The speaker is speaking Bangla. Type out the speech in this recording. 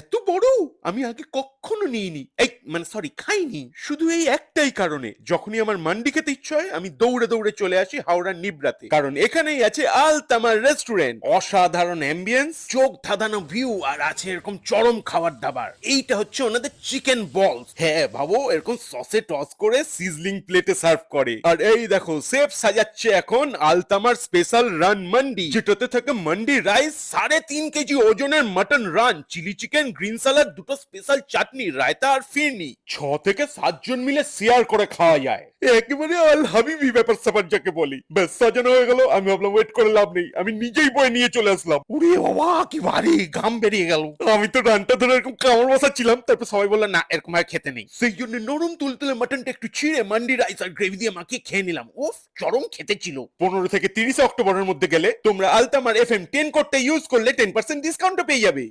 এত বড় আমি আগে কখনো নিইনি, এই মানে সরি খাইনি, শুধু এই একটাই কারণে যখনই আমার মান্ডি খেতে ইচ্ছে হয় আমি দৌড়ে দৌড়ে চলে আসি হাওড়ার নিবরাতে, কারণ এখানেই আছে আল তামার রেস্টুরেন্ট। অসাধারণ অ্যাম্বিয়েন্স, চোখ ধাঁধানো ভিউ, আর আছে এরকম চরম খাবার দাবার। এইটা হচ্ছে ওনাদের চিকেন বলস, হ্যাঁ ভাবো এরকম সসে টস করে সিজলিং প্লেটে সার্ভ করে। আর এই দেখো শেফ সাজাচ্ছে এখন আলতামার স্পেশাল রান মান্ডি, যেটাতে থাকে মান্ডি রাইস, 3.5 কেজি ওজনের মাটন রান, চিলি চিকেন, গ্রিন সালাদ, দুটো স্পেশাল চাটনি, রায়তা আর ফিরনি। 6 থেকে 7 জন মিলে শেয়ার করে খাওয়া যায়, একেবারে আল হাবিবি ব্যাপার স্যাপার যাকে বলি। ব্যাস সাজানো হয়ে গেল, আমি ভাবলাম ওয়েট করে লাভ নেই, আমি নিজেই বয়ে নিয়ে চলে আসলাম। উরে বাবা কি ভারী, ঘাম বেরিয়ে গেল। আমি তো রানটা ধরে এরকম কামড় বসাচ্ছিলাম, তারপর সবাই বললো না এরকম ভাবে খেতে নেই, সেই জন্য নরম তুলতুলে মাটনটা একটু ছিঁড়ে মান্ডি রাইস আর গ্রেভি দিয়ে মাখিয়ে খেয়ে নিলাম। উফ চরম খেতে ছিল। 15 থেকে 30 অক্টোবরের মধ্যে গেলে তোমরা আলতামার FM 10 কোডটা ইউজ করলে 10% ডিসকাউন্টও পেয়ে যাবে।